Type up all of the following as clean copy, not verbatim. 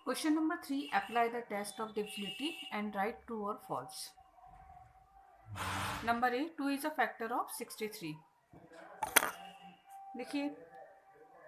Question number 3. Apply the test of divisibility and write true or false. Number A. 2 is a factor of 63. देखिए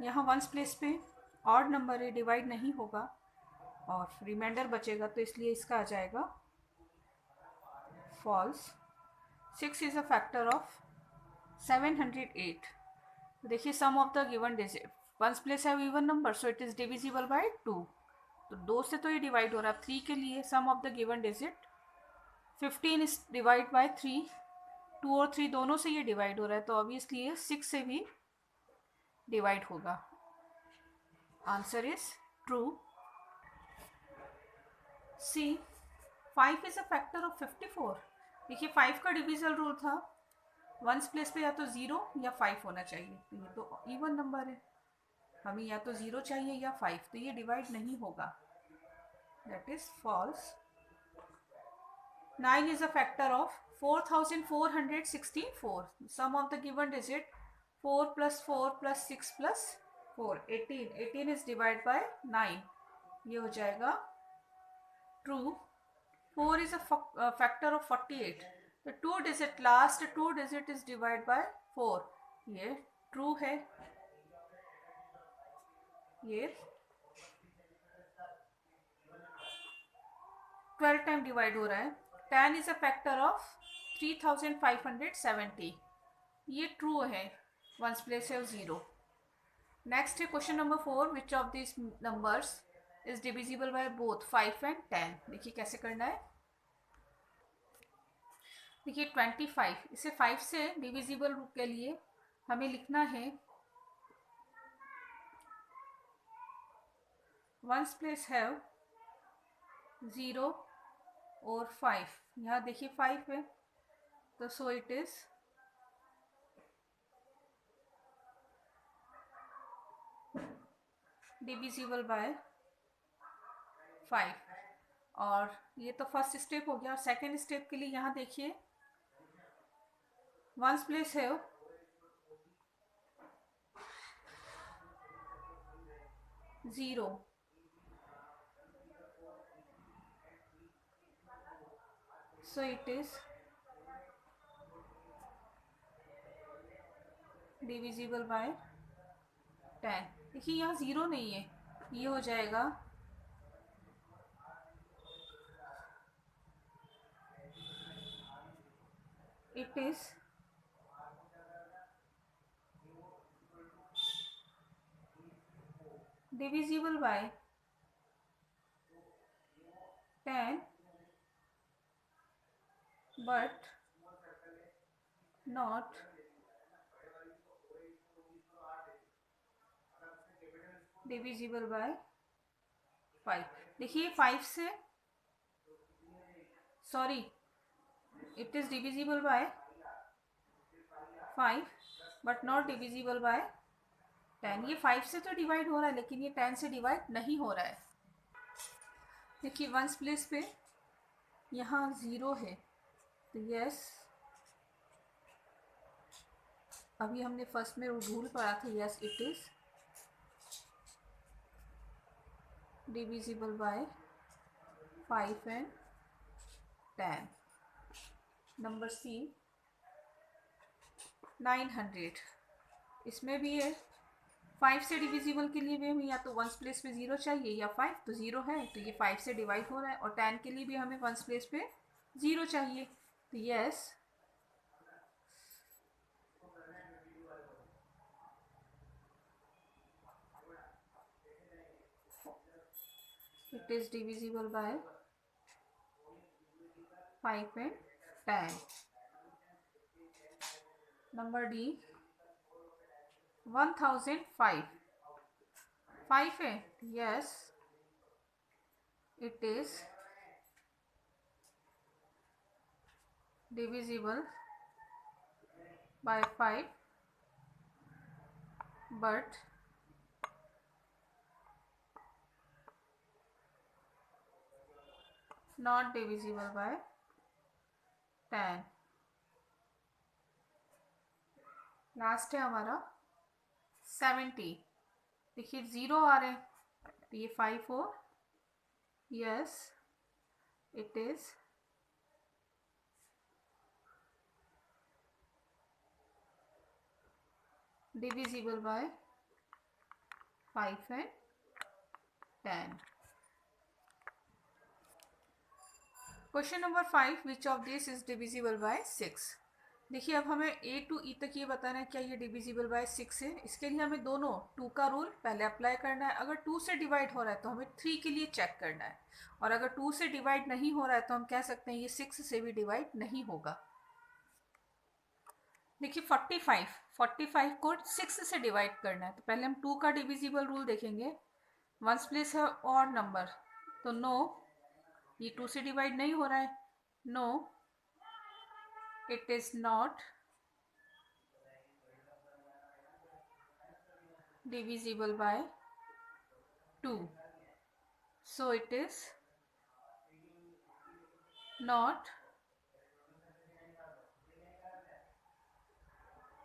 यहाँ ones place पे odd number है, divide नहीं होगा और reminder बचेगा, तो इसलिए इसका आ जाएगा false. 6 is a factor of 708. देखिए sum of the given digit, once place है even number, so it is divisible by 2. तो 2 से तो ये डिवाइड हो रहा है. 3 के लिए sum of the given digit 15 is divide by 3. 2 और 3 दोनों से ये डिवाइड हो रहा है, तो ऑब्वियसली ये 6 से भी डिवाइड होगा. Answer is true. C. 5 is a factor of 54. देखिए 5 का डिविजल रूल था वंस प्लेस पे या तो 0 या 5 होना चाहिए, तो ये तो इवन नंबर है, हमें या तो 0 चाहिए या 5, तो ये डिवाइड नहीं होगा. That is false. 9 is a factor of 4464. Sum of the given digit 4 plus 4 plus 6 plus 4. 18. 18 is divided by 9. ये हो जाएगा true. 4 is a factor of 48. The last two digit is divided by 4. ये true है. ये 12 time divide हो रहा है. 10 is a factor of 3570. ये ट्रू है, वंस प्लेस है 0. नेक्स्ट है question number 4. Which of this numbers is divisible by both 5 and 10. देखिए कैसे करना है. देखिए 25, इसे 5 से डिविजिबल के लिए हमें लिखना है वंस प्लेस हैव 0 और 5. यहाँ देखिए 5 है, तो सो इट इज डिविजिबल बाय 5. और ये तो फर्स्ट स्टेप हो गया. और सेकेंड स्टेप के लिए यहाँ देखिए वंस प्लेस है 0, so it is divisible by 10. देखिए यहाँ 0 नहीं है, ये हो जाएगा it is divisible by 10 but not divisible by 5. देखिए 5 से sorry it is divisible by 5 but not divisible by 10. ये 5 से तो डिवाइड हो रहा है, लेकिन ये 10 से डिवाइड नहीं हो रहा है. देखिए वंस प्लेस पे यहाँ 0 है, तो यस, अभी हमने फर्स्ट में रूल पढ़ा था, yes it is divisible by 5 and 10. Number C 900. इसमें भी है 5 से डिविजिबल के लिए भी हमें या तो वंस प्लेस पे 0 चाहिए या 5, तो 0 है, तो ये 5 से डिवाइड हो रहा है. और 10 के लिए भी हमें वंस प्लेस पे 0 चाहिए, तो yes it is divisible by 5 and 10. Number D 1005. 5 है, yes it is divisible by 5 but not divisible by 10. Last है हमारा 70. देखिए 0 आ रहे हैं, तो ये 5 और yes, it is divisible by 5 and 10. Question number 5, which of this is divisible bye 6. देखिए अब हमें A to E तक ये बताना है क्या ये डिविजिबल बाय 6 है. इसके लिए हमें दोनों 2 का रूल पहले अप्लाई करना है. अगर 2 से डिवाइड हो रहा है तो हमें 3 के लिए चेक करना है, और अगर 2 से डिवाइड नहीं हो रहा है तो हम कह सकते हैं ये 6 से भी डिवाइड नहीं होगा. देखिए 45 को 6 से डिवाइड करना है, तो पहले हम 2 का डिविजिबल रूल देखेंगे. वंस प्लेस है और नंबर, तो नो, ये 2 से डिवाइड नहीं हो रहा है. No, it is not divisible by 2. So it is not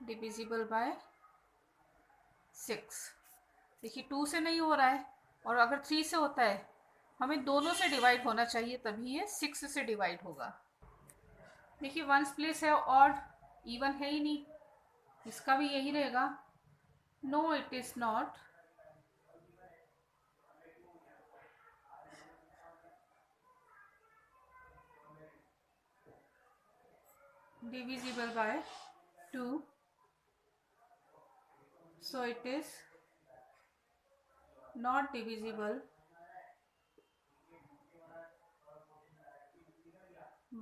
divisible by 6. देखिए 2 से नहीं हो रहा है, और अगर 3 से होता है हमें दोनों से डिवाइड होना चाहिए, तभी ये 6 से डिवाइड होगा. देखिए वंस प्लेस है और इवन है ही नहीं, इसका भी यही रहेगा. No, it is not divisible by 2. So it is not divisible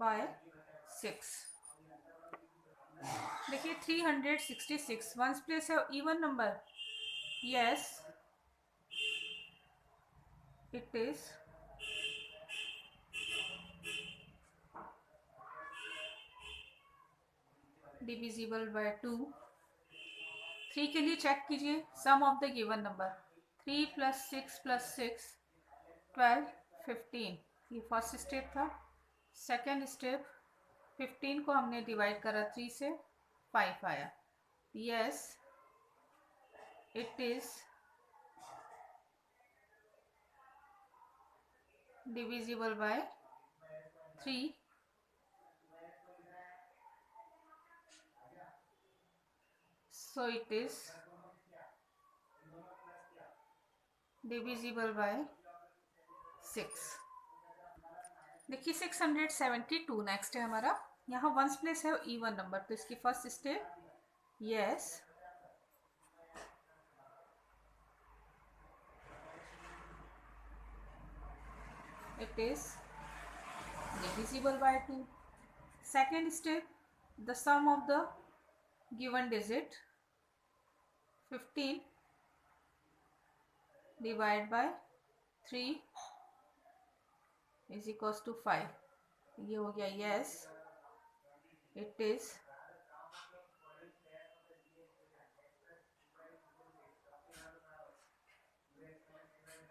by 6. देखिए 366 वंस प्लेस है even number. Yes, it is divisible by 2. 3 के लिए चेक कीजिए सम ऑफ द गिवन नंबर. 3 + 6 + 6 12 15. ये फर्स्ट स्टेप था. सेकेंड स्टेप 15 को हमने डिवाइड करा 3 से, 5 आया. Yes, it is divisible by 3. So it is divisible by 6. देखिए 672 नेक्स्ट है हमारा. यहाँ वंस प्लेस है इवन नंबर, तो इसकी first step yes, it is divisible by 2. Second step, the sum of the given digit 15 divide by 3 is equals to 5. ये हो गया yes, it is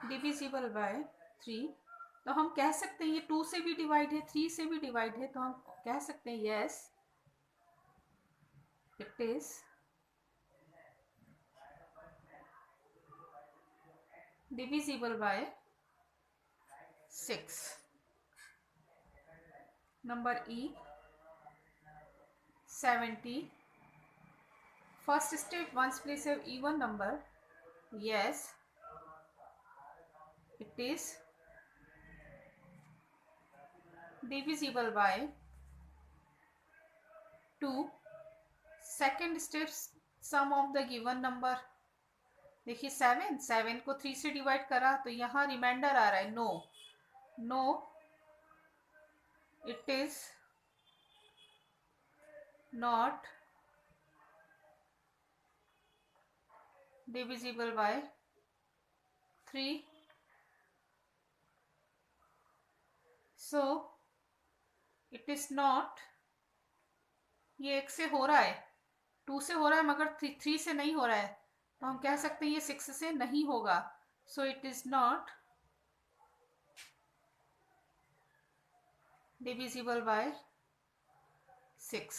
divisible by 3. तो हम कह सकते हैं ये 2 से भी डिवाइड है, 3 से भी डिवाइड है, तो हम कह सकते हैं yes, it is divisible by 6. Number E 70. First step, ones place have even number. Yes, it is divisible by 2. Second step, sum of the given number. देखिए 7 को 3 से डिवाइड करा तो यहाँ रिमाइंडर आ रहा है no, it is not divisible by 3. So it is not, ये 1 से हो रहा है, 2 से हो रहा है, मगर 3 से नहीं हो रहा है, तो हम कह सकते हैं ये 6 से नहीं होगा. So it is not divisible by 6.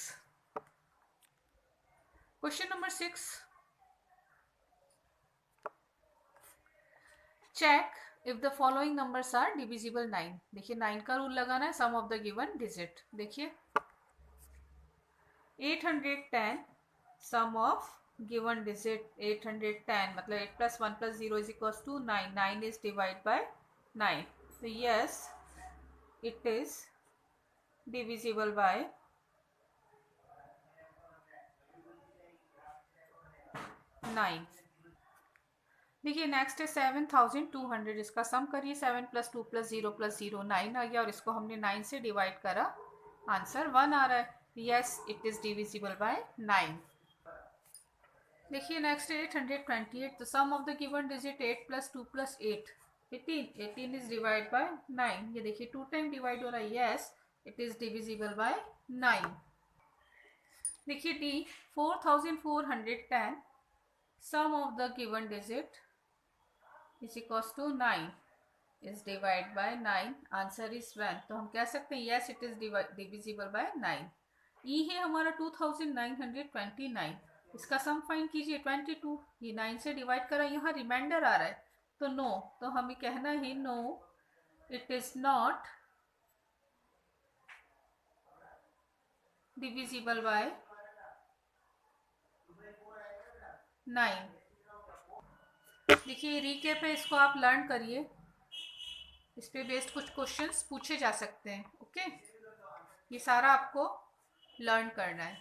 Question number 6. Check if the following numbers are divisible 9, देखिए 9 का रूल लगाना है, sum of the given digit. देखिए 810 सम ऑफ गिवन डिजिट 810, मतलब 8 + 1 + 0 is equal to 9, 9 is divide by 9, तो yes it is divisible by 9। देखिए next है 7200, इसका सम करिए, 7 + 2 + 0 + 0 9 आ गया, और इसको हमने 9 से डिवाइड करा, आंसर 1 आ रहा है। Yes it is divisible by 9। देखिए नेक्स्ट है 828, तो sum of the given digit 8 + 2 + 8 18, 18 is divide by 9, ये देखिए 2 टाइम डिवाइड हो रहा है, yes it is divisible by 9। देखिए D 4410 sum of the given digit is equals to 9 is divided by 9, answer is 1, तो हम कह सकते हैं yes it is divisible by 9। ई है हमारा 2929, इसका सम फाइंड कीजिए 22, ये 9 से डिवाइड करा, यहाँ रिमाइंडर आ रहा है तो नो, तो हमें कहना है no it is not divisible by 9। देखिए रीकैप है, इसको आप लर्न करिए, इस पे बेस्ड कुछ क्वेश्चंस पूछे जा सकते हैं। ओके, ये सारा आपको लर्न करना है।